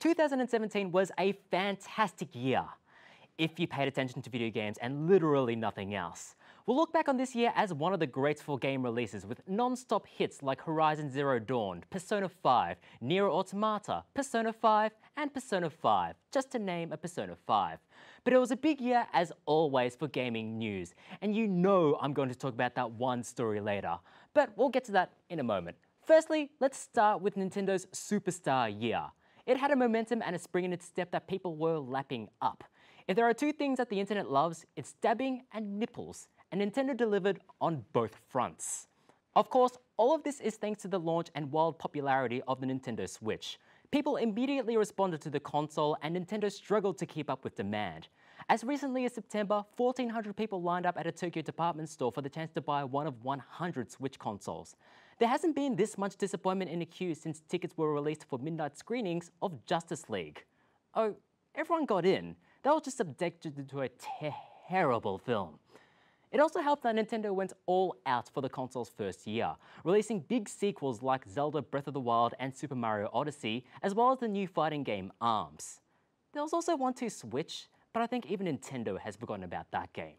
2017 was a fantastic year, if you paid attention to video games and literally nothing else. We'll look back on this year as one of the grateful game releases with non-stop hits like Horizon Zero Dawn, Persona 5, Nier Automata, Persona 5, and Persona 5, just to name a Persona 5. But it was a big year as always for gaming news, and you know I'm going to talk about that one story later. But we'll get to that in a moment. Firstly, let's start with Nintendo's Superstar year. It had a momentum and a spring in its step that people were lapping up. If there are two things that the internet loves, it's dabbing and nipples, and Nintendo delivered on both fronts. Of course, all of this is thanks to the launch and wild popularity of the Nintendo Switch. People immediately responded to the console, and Nintendo struggled to keep up with demand. As recently as September, 1,400 people lined up at a Tokyo department store for the chance to buy one of 100 Switch consoles. There hasn't been this much disappointment in the queue since tickets were released for midnight screenings of Justice League. Oh, everyone got in. That was just subjected to a terrible film. It also helped that Nintendo went all out for the console's first year, releasing big sequels like Zelda Breath of the Wild and Super Mario Odyssey, as well as the new fighting game ARMS. There was also one to Switch, but I think even Nintendo has forgotten about that game.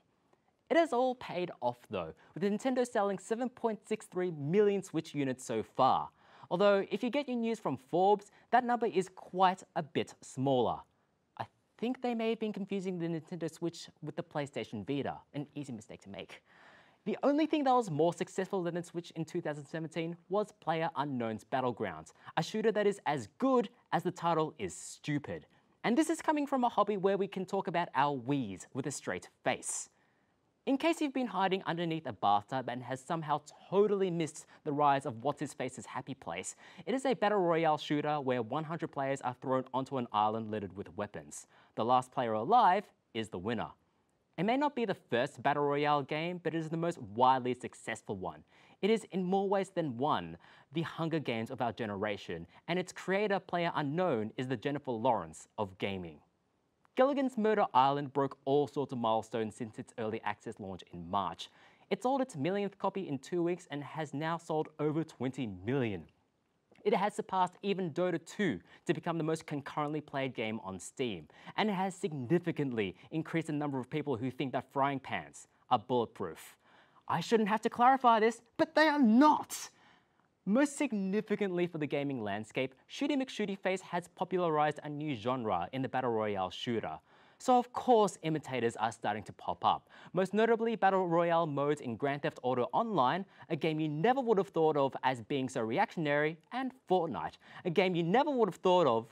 It has all paid off though, with Nintendo selling 7.63 million Switch units so far. Although, if you get your news from Forbes, that number is quite a bit smaller. I think they may have been confusing the Nintendo Switch with the PlayStation Vita, an easy mistake to make. The only thing that was more successful than the Switch in 2017 was Playerunknown's Battlegrounds, a shooter that is as good as the title is stupid. And this is coming from a hobby where we can talk about our Wiis with a straight face. In case you've been hiding underneath a bathtub and has somehow totally missed the rise of What's-His-Face's Happy Place, it is a battle royale shooter where 100 players are thrown onto an island littered with weapons. The last player alive is the winner. It may not be the first battle royale game, but it is the most widely successful one. It is, in more ways than one, the Hunger Games of our generation, and its creator, Playerunknown, is the Jennifer Lawrence of gaming. Gilligan's Murder Island broke all sorts of milestones since its early access launch in March. It sold its millionth copy in 2 weeks and has now sold over 20 million. It has surpassed even Dota 2 to become the most concurrently played game on Steam, and it has significantly increased the number of people who think that frying pans are bulletproof. I shouldn't have to clarify this, but they are not! Most significantly for the gaming landscape, Shooty McShootyface has popularized a new genre in the Battle Royale shooter. So of course imitators are starting to pop up, most notably Battle Royale modes in Grand Theft Auto Online, a game you never would have thought of as being so reactionary, and Fortnite, a game you never would have thought of.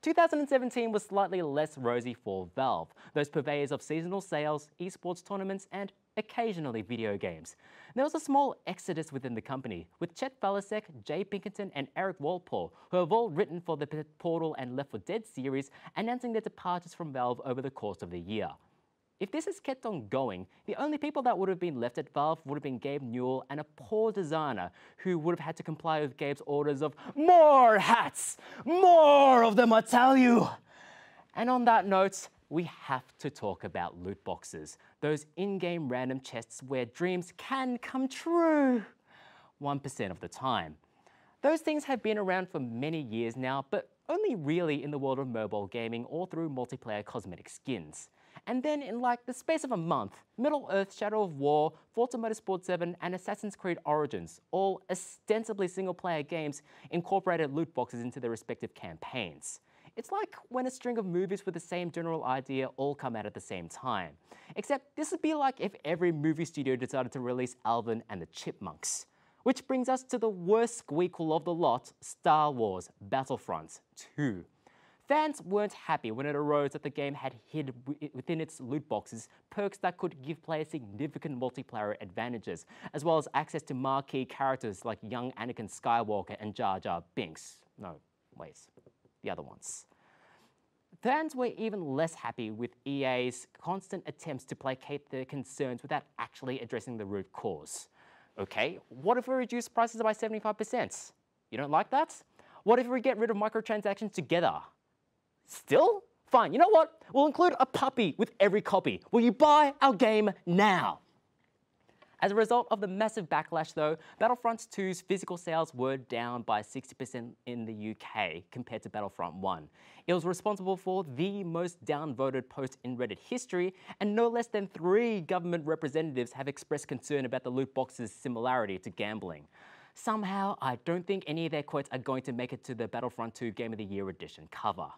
2017 was slightly less rosy for Valve, those purveyors of seasonal sales, esports tournaments, and occasionally video games. There was a small exodus within the company, with Chet Balasek, Jay Pinkerton, and Eric Walpole, who have all written for the Portal and Left 4 Dead series, announcing their departures from Valve over the course of the year. If this has kept on going, the only people that would have been left at Valve would have been Gabe Newell and a poor designer who would have had to comply with Gabe's orders of more hats! More of them, I tell you! And on that note, we have to talk about loot boxes, those in-game random chests where dreams can come true 1% of the time. Those things have been around for many years now, but only really in the world of mobile gaming or through multiplayer cosmetic skins. And then in like the space of a month, Middle-earth, Shadow of War, Forza Motorsport 7, and Assassin's Creed Origins, all ostensibly single-player games, incorporated loot boxes into their respective campaigns. It's like when a string of movies with the same general idea all come out at the same time. Except this would be like if every movie studio decided to release Alvin and the Chipmunks. Which brings us to the worst squeakle of the lot, Star Wars Battlefront 2. Fans weren't happy when it arose that the game had hid within its loot boxes perks that could give players significant multiplayer advantages, as well as access to marquee characters like young Anakin Skywalker and Jar Jar Binks. No, wait, the other ones. Fans were even less happy with EA's constant attempts to placate their concerns without actually addressing the root cause. Okay, what if we reduce prices by 75%? You don't like that? What if we get rid of microtransactions together? Still? Fine, you know what? We'll include a puppy with every copy. Will you buy our game now? As a result of the massive backlash though, Battlefront 2's physical sales were down by 60% in the UK compared to Battlefront 1. It was responsible for the most downvoted post in Reddit history, and no less than 3 government representatives have expressed concern about the loot box's similarity to gambling. Somehow, I don't think any of their quotes are going to make it to the Battlefront 2 Game of the Year edition cover.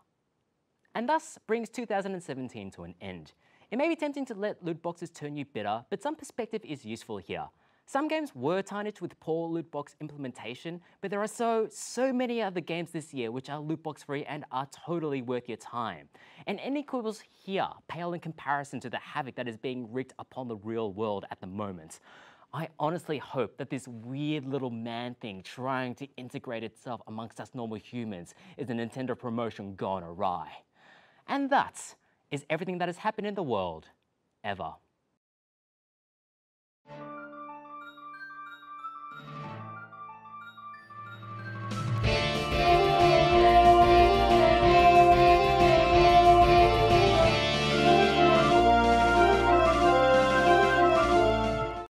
And thus brings 2017 to an end. It may be tempting to let loot boxes turn you bitter, but some perspective is useful here. Some games were tarnished with poor loot box implementation, but there are so many other games this year which are loot box free and are totally worth your time. And any quibbles here pale in comparison to the havoc that is being wreaked upon the real world at the moment. I honestly hope that this weird little man thing trying to integrate itself amongst us normal humans is a Nintendo promotion gone awry. And that is everything that has happened in the world, ever.